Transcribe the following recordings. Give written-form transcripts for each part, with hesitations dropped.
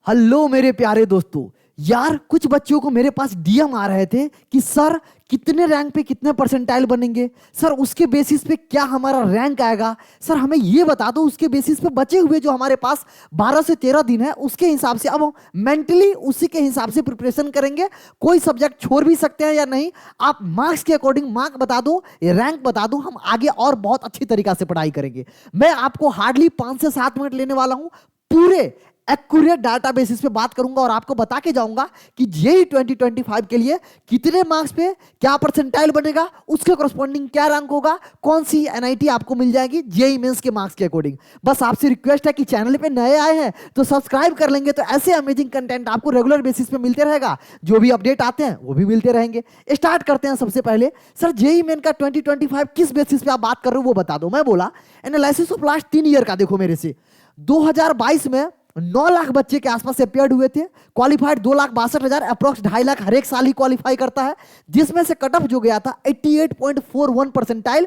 Hello मेरे प्यारे दोस्तों। यार कुछ बच्चों को मेरे पास डीएम आ रहे थे कि सर कितने रैंक पे कितने परसेंटाइल बनेंगे, सर उसके बेसिस पे क्या हमारा रैंक आएगा, सर हमें ये बता दो। उसके बेसिस पे बचे हुए जो हमारे पास 12 से 13 दिन है उसके हिसाब से अब हम मेंटली उसी के हिसाब से प्रिपरेशन करेंगे। कोई सब्जेक्ट छोड़ भी सकते हैं या नहीं, आप मार्क्स के अकॉर्डिंग मार्क बता दो, रैंक बता दो, हम आगे और बहुत अच्छी तरीका से पढ़ाई करेंगे। मैं आपको हार्डली 5 से 7 मिनट लेने वाला हूं, पूरे एक्यूरेट डाटा बेसिस पे बात करूंगा और आपको बता के जाऊंगा कि जेई 2025 के लिए कितने मार्क्स पे क्या परसेंटाइल बनेगा, उसके करस्पॉन्डिंग क्या रैंक होगा, कौन सी एनआईटी आपको मिल जाएगी जेई मेंस के मार्क्स के अकॉर्डिंग। बस आपसे रिक्वेस्ट है कि चैनल पे नए आए हैं तो सब्सक्राइब कर लेंगे, तो ऐसे अमेजिंग कंटेंट आपको रेगुलर बेसिस पे मिलते रहेगा। जो भी अपडेट आते हैं वो भी मिलते रहेंगे। स्टार्ट करते हैं। सबसे पहले सर जेई मेन का 2025 किस बेसिस पे आप बात कर रहे हो वो बता दो। मैं बोला एनालिसिस ऑफ लास्ट 3 ईयर का देखो मेरे से। 2022 में 9 लाख बच्चे के आसपास अपियर्ड हुए थे, क्वालिफाइड 2,62,000, अप्रोक्स 2.5 लाख हर एक साल ही क्वालिफाई करता है, जिसमें से कट ऑफ जो गया था 88.41 परसेंटाइल।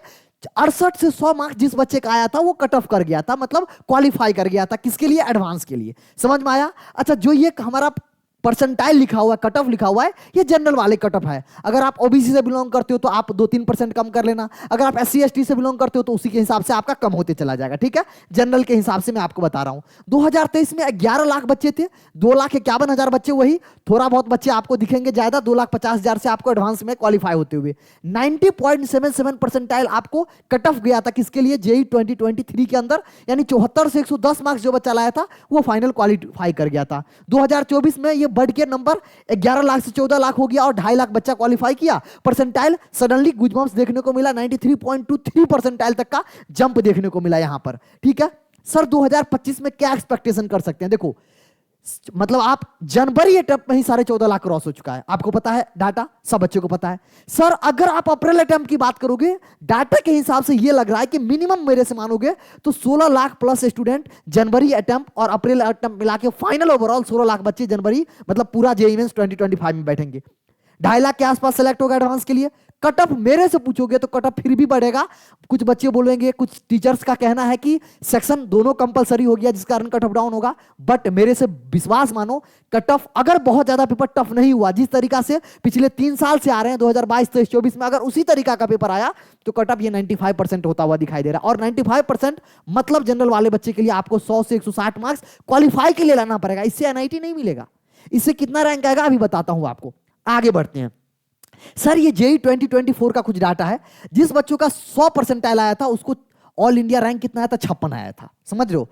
68 से 100 मार्क्स जिस बच्चे का आया था वो कट ऑफ कर गया था, मतलब क्वालिफाई कर गया था। किसके लिए? एडवांस के लिए। समझ में आया? अच्छा, जो ये हमारा परसेंटाइल लिखा हुआ है, कट ऑफ लिखा हुआ है, ये जनरल वाले कट ऑफ है। अगर आप ओबीसी से बिलोंग करते हो तो आप 2-3% कम कर लेना, अगर आप एससी एसटी से बिलोंग करते हो तो उसी के हिसाब से आपका कम होते चला जाएगा। ठीक है, जनरल के हिसाब से मैं आपको बता रहा हूं। 2023 में 11 लाख बच्चे थे, 2,51,000 बच्चे, वही थोड़ा बहुत बच्चे आपको दिखेंगे ज्यादा, 2,50,000 से आपको एडवांस में क्वालिफाई होते हुए 90.77 परसेंटाइल आपको कट ऑफ गया था। किसके लिए? जेई 2023 के अंदर, यानी 74 से 110 मार्क्स जो बच्चा लाया था वो फाइनल क्वालिफाई कर गया था। 2024 में ये बढ़ के नंबर 11 लाख से 14 लाख हो गया और 2.5 लाख बच्चा क्वालिफाई किया। परसेंटाइल सडनली गुजबम्स देखने को मिला, 93.23 परसेंटाइल तक का जंप देखने को मिला यहां पर। ठीक है सर, 2025 में क्या एक्सपेक्टेशन कर सकते हैं? देखो, मतलब आप जनवरी अटेम्प्ट में ही 14.5 लाख क्रॉस हो चुका है, आपको पता है, डाटा सब बच्चों को पता है। सर अगर आप अप्रैल अटेम्प्ट की बात करोगे, डाटा के हिसाब से यह लग रहा है कि मिनिमम मेरे से मानोगे तो 16 लाख प्लस स्टूडेंट जनवरी अटेम्प्ट और अप्रैल अटेम्प्ट मिला के फाइनल ओवरऑल 16 लाख बच्चे जनवरी, मतलब पूरा जेईई मेंस 2025 में बैठेंगे। 2.5 लाख के आसपास सेलेक्ट होगा एडवांस के लिए। कट ऑफ मेरे से पूछोगे तो कट ऑफ फिर भी बढ़ेगा। कुछ बच्चे बोलेंगे, कुछ टीचर्स का कहना है कि सेक्शन दोनों कंपलसरी हो गया जिस कारण कट ऑफ डाउन होगा, बट मेरे से विश्वास मानो, कट ऑफ अगर बहुत ज्यादा पेपर टफ नहीं हुआ, जिस तरीका से पिछले 3 साल से आ रहे हैं 2022, 23, 24 में अगर उसी तरीका का पेपर आया तो कट ऑफ ये 95% होता हुआ दिखाई दे रहा है। और 95% मतलब जनरल वाले बच्चे के लिए आपको 100 से 160 मार्क्स क्वालिफाई के लिए लाना पड़ेगा, इससे एनआईटी नहीं मिलेगा। इससे कितना रैंक आएगा अभी बताता हूं आपको। आगे बढ़ते हैं। सर ये जेई 2024 का कुछ डाटा है। जिस बच्चों का 100 परसेंटाइल आया था उसको ऑल इंडिया रैंक कितना आया था? 56 आया था। समझ रहे हो?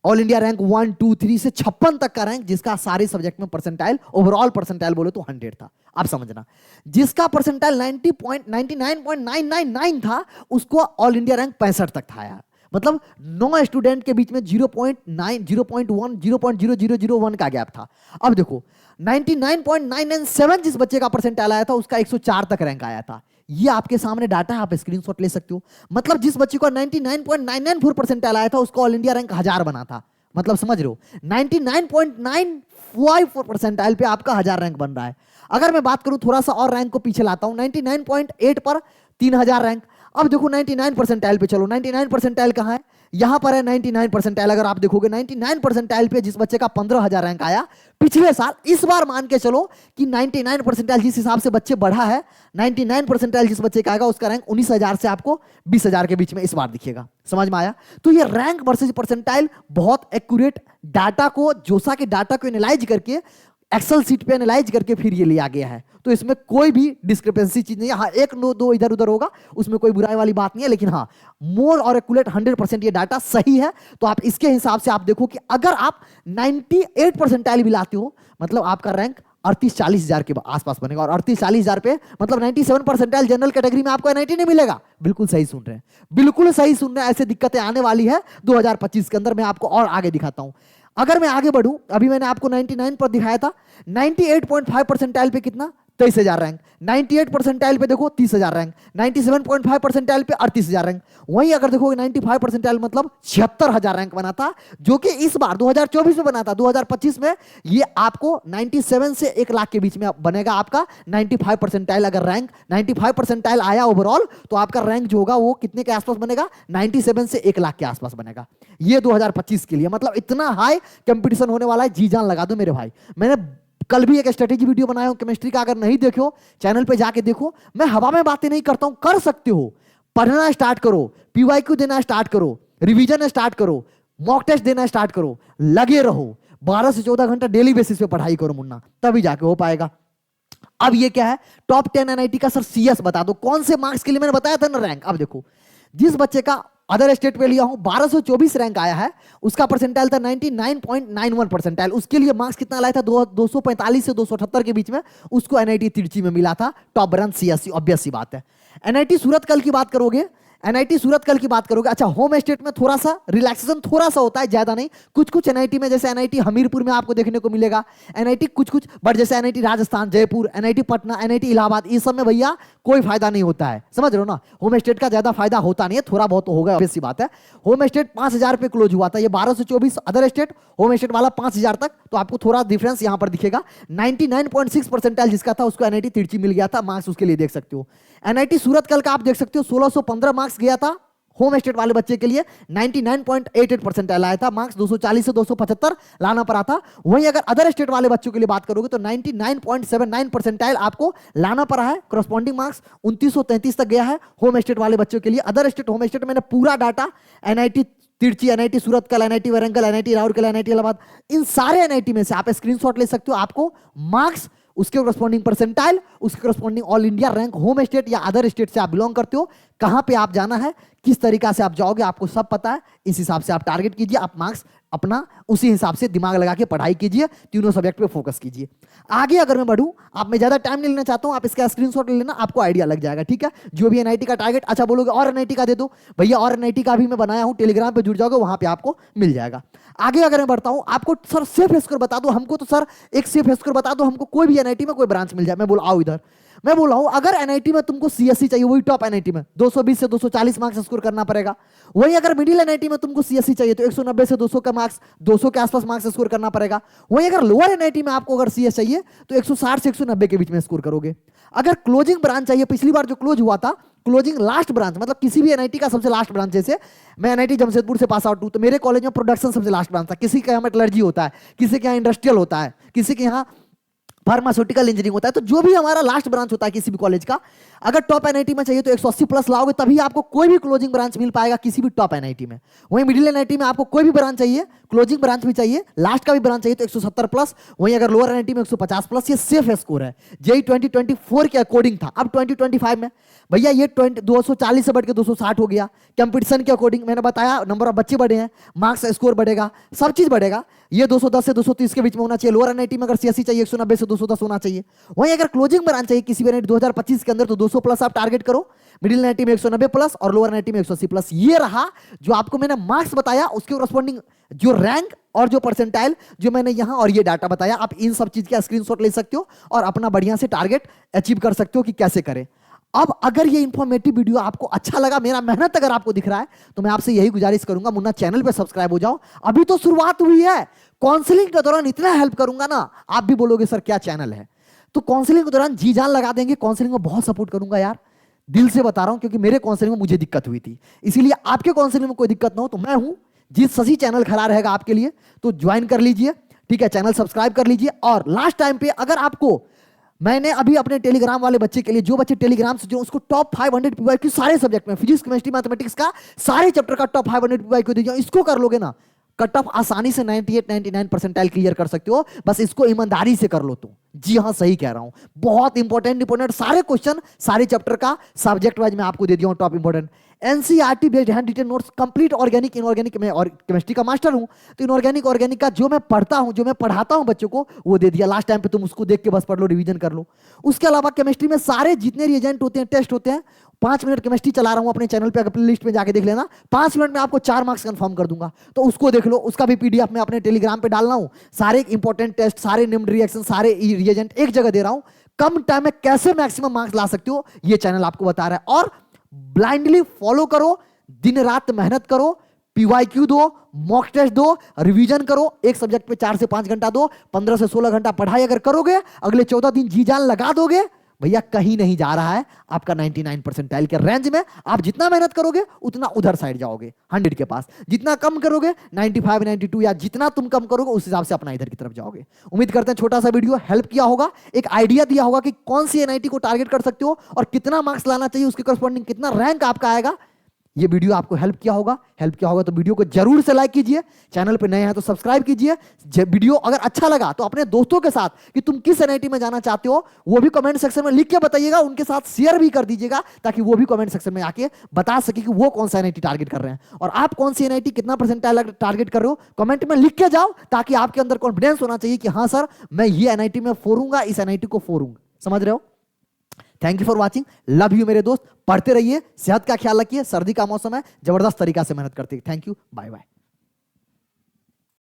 ऑल इंडिया रैंक 1, 2, 3 से 56 तक का रैंक, जिसका सारे सब्जेक्ट में परसेंटाइल, ओवरऑल परसेंटाइल बोले तो 100 था। आप समझना, जिसका परसेंटाइल 99.999 था उसको ऑल इंडिया रैंक 65 तक था यार। मतलब 9 स्टूडेंट के बीच में 0.9, 0.1, 0.0001 का गैप था। अब देखो 99.997 जिस बच्चे का परसेंटाइल आया था उसका 104 तक रैंक आया था। ये आपके सामने डाटा है, आप स्क्रीनशॉट ले सकते हो। मतलब जिस बच्चे को 99.994 परसेंटाइल आया था उसका ऑल इंडिया रैंक 1000 बना था। मतलब समझ रहे हो, 99.95 परसेंटाइल पे आपका 1000 रैंक बन रहा है। अगर मैं बात करूं थोड़ा सा और रैंक को पीछे लाता हूं, 99.8 पर 3000 रैंक। अब देखो 99 परसेंटाइल पे चलो, 99 परसेंटाइल कहां है? यहां पर है 99 परसेंटाइल। अगर आप देखोगे 99 परसेंटाइल पे जिस बच्चे का 15,000 रैंक आया पिछले साल, इस बार मान के चलो कि 99 परसेंटाइल जिस हिसाब से बच्चे बढ़ा है, 99 परसेंटाइल जिस बच्चे का आएगा उसका रैंक 19,000 से आपको 20,000 के बीच में इस बार दिखेगा। समझ में आया? तो ये रैंक वर्सेस परसेंटाइल बहुत एक्यूरेट डाटा को, जोसा के डाटा को एनालाइज करके एक्सेल सीट पे एनालाइज करके फिर ये लिया गया है। तो इसमें कोई भी डिस्क्रिपेंसी चीज नहीं है। हाँ, 1-2 इधर उधर होगा, उसमें कोई बुराई वाली बात नहीं है, लेकिन हाँ मोर और एक्यूरेट 100% ये डाटा सही है। तो आप इसके हिसाब से आप देखो कि अगर आप 98 परसेंटाइल भी लाते हो मतलब आपका रैंक 38-40 के आसपास बनेगा। और 38-40 पे मतलब 97 परसेंटाइल जनरल कैटेगरी में आपको एनआईटी नहीं मिलेगा। बिल्कुल सही सुन रहे हैं, बिल्कुल सही सुन रहे हैं। ऐसे दिक्कतें आने वाली है 2025 के अंदर। मैं आपको और आगे दिखाता हूं। अगर मैं आगे बढ़ूं, अभी मैंने आपको 99 पर दिखाया था, 98.5 परसेंटाइल पे कितना? 23,000 रैंक। 98 परसेंटाइल पे देखो 30,000 रैंक। 97.5 परसेंटाइल पे 38,000 रैंक। वहीं अगर देखोगे 95 परसेंटाइल मतलब 76,000 रैंक बना था, जो कि इस बार 2024 में बना था। 2025 में ये आपको 97 से 1 लाख के बीच में बनेगा आपका 95 परसेंटाइल। अगर रैंक 95 परसेंटाइल आया ओवरऑल, तो आपका रैंक जो होगा वो कितने के आसपास बनेगा? 97 से 1 लाख के आसपास बनेगा। ये 2025 के लिए मतलब इतना हाई कंपटीशन होने वाला है, जी जान लगा दो मेरे भाई। मैंने कल भी एक स्ट्रेटेजी वीडियो बनाया हूं केमिस्ट्री का, अगर नहीं देखो चैनल पे जाके देखो। मैं हवा में बातें नहीं करता हूं, कर सकते हो। पढ़ना स्टार्ट करो, पीवाईक्यू देना स्टार्ट करो, रिवीजन स्टार्ट करो, मॉक टेस्ट देना स्टार्ट करो, लगे रहो। 12 से 14 घंटा डेली बेसिस पे पढ़ाई करो मुन्ना, तभी जाके हो पाएगा। अब ये क्या है? टॉप 10 एनआईटी का सर सीएस बता दो, कौन से मार्क्स के लिए मैंने बताया था ना रैंक। अब देखो, जिस बच्चे का अदर स्टेट पे लिया हूं 1224 रैंक आया है, उसका परसेंटाइल था 99.91 परसेंटाइल। उसके लिए मार्क्स कितना लाया था? 245 से 278 के बीच में उसको एनआईटी तिरछी में मिला था। टॉप ब्रांच सीएससी, ऑब्वियस सी बात है। एनआईटी सूरत कल की बात करोगे, एनआईटी सूरत कल की बात करोगे, अच्छा होम स्टेट में थोड़ा सा रिलैक्सेशन थोड़ा सा होता है, ज्यादा नहीं। कुछ कुछ एनआईटी में, जैसे एनआईटी हमीरपुर में आपको देखने को मिलेगा, एनआईटी कुछ कुछ, बट जैसे NIT Rajasthan, Jaipur, NIT Patna, NIT Allahabad, इस सब में भैया कोई फायदा नहीं होता है, समझ रहे हो ना। होम स्टेट का ज्यादा फायदा होता नहीं है, थोड़ा बहुत तो होगा, ऑब्वियस सी बात है। होम स्टेट 5,000 पे क्लोज हुआ था, ये 1224, अदर स्टेट होम स्टेट वाला 5,000 तक, तो आपको थोड़ा डिफरेंस यहां पर दिखेगा। 99.6 परसेंटाइल जिसका था उसको एनआईटी तिरछी मिल गया था, मार्क्स उसके लिए देख सकते हो। एनआईटी सूरत कल का आप देख सकते हो 1615 मार्क्स गया था होम स्टेट वाले बच्चे के लिए। 99.88 परसेंटाइल आया था, मार्क्स 240 से 275 लाना पड़ा था। वहीं अगर अदर स्टेट वाले बच्चों के लिए बात करोगे तो 99.79 परसेंटाइल आपको लाना पड़ा है। करस्पॉन्डिंग मार्क्स 2933 तक गया है होम स्टेट वाले बच्चों के लिए। अदर स्टेट, होम स्टेट मैंने पूरा data NIT Trichy, NIT Surat कल, NIT Warangal, NIT Rourkela, NIT Allahabad, इन सारे एनआईटी में से आप स्क्रीनशॉट ले सकते हो। आपको मार्क्स, उसके करस्पॉन्डिंग परसेंटाइल, उसके corresponding all India rank, home state या अदर स्टेट से आप बिलोंग करते हो, कहां पे आप जाना है, किस तरीका से आप जाओगे, आपको सब पता है। इस हिसाब से आप टारगेट कीजिए, आप मार्क्स अपना उसी हिसाब से दिमाग लगा के पढ़ाई कीजिए, तीनों सब्जेक्ट पे फोकस कीजिए। आगे अगर मैं बढ़ूं, आप में ज्यादा टाइम नहीं लेना चाहता हूं, आप इसका स्क्रीनशॉट ले लेना, आपको आइडिया लग जाएगा, ठीक है। जो भी एनआईटी का टारगेट, अच्छा बोलोगे और एनआईटी का दे दो भैया, और एनआईटी का भी मैं बनाया हूं, टेलीग्राम पे जुड़ जाओगे, वहां पे आपको मिल जाएगा। आगे अगर मैं बढ़ता हूं, आपको सर सेफ स्कोर बता दो, हमको तो सर एक सेफ स्कोर बता दो, हमको कोई भी एनआईटी में कोई ब्रांच मिल जाए। मैं बोला आओ इधर, मैं बोला हूं अगर एनआईटी में तुमको सीएससी चाहिए, वही टॉप एनआईटी में 220 से 240 मार्क्स स्कोर करना पड़ेगा। वहीं अगर मिडिल एनआईटी में तुमको सीएससी चाहिए तो 190 से 200 का मार्क्स, 200 के आसपास मार्क्स स्कोर करना पड़ेगा। वहीं अगर लोअर एनआईटी में आपको अगर सीएस चाहिए तो 160 से 190 के बीच में स्कोर करोगे। अगर क्लोजिंग ब्रांच चाहिए, पिछली बार जो क्लोज हुआ था, क्लोजिंग लास्ट ब्रांच मतलब किसी भी एनआईटी का सबसे लास्ट ब्रांच, जैसे मैं एनआईटी जमशेदपुर से पास आउट हूं, तो मेरे कॉलेज में प्रोडक्शन सबसे लास्ट ब्रांच था। किसी के यहाँ मेटलर्जी होता है, किसी के यहाँ इंडस्ट्रियल होता है, किसी के यहाँ फार्मास्यूटिकल इंजीनियरिंग होता है। तो जो भी हमारा लास्ट ब्रांच होता है किसी भी कॉलेज का, अगर टॉप एनआईटी में चाहिए तो 180 प्लस लाओगे, तभी आपको कोई भी क्लोजिंग ब्रांच मिल पाएगा किसी भी टॉप एनआईटी में। वहीं मिडिल एनआईटी में आपको कोई भी ब्रांच चाहिए, क्लोजिंग ब्रांच भी चाहिए, लास्ट का भी ब्रांच चाहिए तो 170 प्लस। वहीं अगर लोअर एनआईटी में 150 प्लस। ये सेफ स्कोर है, जेई 2024 के अकॉर्डिंग था। अब 2025 में भैया ये 240 से बढ़ के 260 हो गया। कंपटीशन के अकॉर्डिंग मैंने बताया, नंबर ऑफ बच्चे बढ़े हैं, मार्क्स स्कोर बढ़ेगा, सब चीज बढ़ेगा। ये 210 से 230 के बीच में होना चाहिए। लोअर एनआईटी में अगर सीएससी चाहिए 190 से 210 होना चाहिए। वहीं अगर क्लोजिंग ब्रांच चाहिए किसी भी एनआईटी 2025 के अंदर तो 200 प्लस आप टारगेट करो। मिडिल एनआईटी में 190 प्लस और लोअर एनआईटी में 180 प्लस। ये रहा जो आपको मैंने मार्क्स बताया, उसके करस्पॉन्डिंग जो रैंक और जो परसेंटाइल जो मैंने यहां और ये डाटा बताया, आप इन सब चीज का स्क्रीनशॉट ले सकते हो और अपना बढ़िया से टारगेट अचीव कर सकते हो कि कैसे करें। अब अगर ये इंफॉर्मेटिव वीडियो आपको अच्छा लगा, मेरा मेहनत अगर आपको दिख रहा है, तो मैं आपसे यही गुजारिश करूंगा, मुन्ना चैनल पे सब्सक्राइब हो जाओ। अभी तो शुरुआत हुई है, काउंसलिंग के दौरान इतना हेल्प करूंगा ना, आप भी बोलोगे सर क्या चैनल है। तो काउंसलिंग के दौरान जी जान लगा देंगे, काउंसलिंग में बहुत सपोर्ट करूंगा यार, दिल से बता रहा हूं, क्योंकि मेरे काउंसलिंग में मुझे दिक्कत हुई थी। इसीलिए आपके काउंसलिंग में कोई दिक्कत ना हो तो मैं हूं, जी सही चैनल खड़ा रहेगा आपके लिए, तो ज्वाइन कर लीजिए, ठीक है, चैनल सब्सक्राइब कर लीजिए। और लास्ट टाइम पे अगर आपको, मैंने अभी अपने टेलीग्राम वाले बच्चे के लिए, जो बच्चे टेलीग्राम से जो उसको टॉप 500 पीवाईक्यू सारे सब्जेक्ट में, फिजिक्स केमिस्ट्री मैथमेटिक्स का सारे चैप्टर का टॉप 500 पीवाईक्यू दे दिया, इसको कर लोगे ना, कट ऑफ आसानी से 98-99 परसेंटाइल क्लियर कर सकते हो। बस इसको ईमानदारी से कर लो तो। जी हाँ सही कह रहा हूं, बहुत इंपॉर्टेंट सारे क्वेश्चन सारे चैप्टर का सब्जेक्ट वाइज मैं आपको दे दिया हूं top important. NCERT based hand written notes complete organic inorganic में, और केमिस्ट्री का मास्टर हूं तो इनऑर्गेनिक ऑर्गेनिक का जो मैं पढ़ता हूं, जो मैं पढ़ाता हूं बच्चों को, वो दे दिया लास्ट टाइम पे। तुम उसको देख के बस पढ़ लो, रिवीजन कर लो। उसके अलावा केमिस्ट्री में सारे जितने रिएजेंट होते हैं, टेस्ट होते हैं, 5 मिनट केमिस्ट्री चला रहा हूं अपने चैनल पे, अगर प्ले लिस्ट में जाके देख लेना, 5 मिनट में आपको 4 मार्क्स कंफर्म कर दूंगा, तो उसको देख लो। उसका भी पीडीएफ मैं अपने टेलीग्राम पे डाल रहा हूं, सारे इंपॉर्टेंट टेस्ट, सारे नेम्ड रिएक्शन, सारे रिएजेंट एक जगह दे रहा हूं। कम टाइम में कैसे मैक्सिमम मार्क्स ला सकते हो, ये चैनल आपको बता रहा है। और ब्लाइंडली फॉलो करो, दिन रात मेहनत करो, पीवाईक्यू दो, मॉक टेस्ट दो, रिवीजन करो, एक सब्जेक्ट पे 4 से 5 घंटा दो, 15 से 16 घंटा पढ़ाई अगर करोगे, अगले 14 दिन जी जान लगा दोगे, भैया कहीं नहीं जा रहा है आपका 99 परसेंटाइल के रेंज में। आप जितना मेहनत करोगे उतना उधर साइड जाओगे 100 के पास, जितना कम करोगे 95 92 या जितना तुम कम करोगे उस हिसाब से अपना इधर की तरफ जाओगे। उम्मीद करते हैं छोटा सा वीडियो हेल्प किया होगा, एक आइडिया दिया होगा कि कौन सी एनआईटी को टारगेट कर सकते हो और कितना मार्क्स लाना चाहिए, उसके करस्पॉन्डिंग कितना रैंक आपका आएगा। ये वीडियो आपको हेल्प किया होगा, तो वीडियो को जरूर से लाइक कीजिए, चैनल पे नए हैं तो सब्सक्राइब कीजिए। वीडियो अगर अच्छा लगा तो अपने दोस्तों के साथ कि तुम किस एनआईटी में जाना चाहते हो वो भी कमेंट सेक्शन में लिख के बताइएगा, उनके साथ शेयर भी कर दीजिएगा ताकि वो भी कमेंट सेक्शन में आके बता सके कि वो कौन सा एनआईटी टारगेट कर रहे हैं और आप कौन सी एनआईटी कितना परसेंटाइल टारगेट कर रहे हो, कमेंट में लिख के जाओ ताकि आपके अंदर कॉन्फिडेंस होना चाहिए कि हाँ सर मैं ये एनआईटी में फोड़ूंगा, इस एनआईटी को फोड़ूंगा। समझ रहे हो? Thank you for watching, love you मेरे दोस्त, पढ़ते रहिए, सेहत का ख्याल रखिए, सर्दी का मौसम है, जबरदस्त तरीका से मेहनत करते हैं। Thank you, bye bye.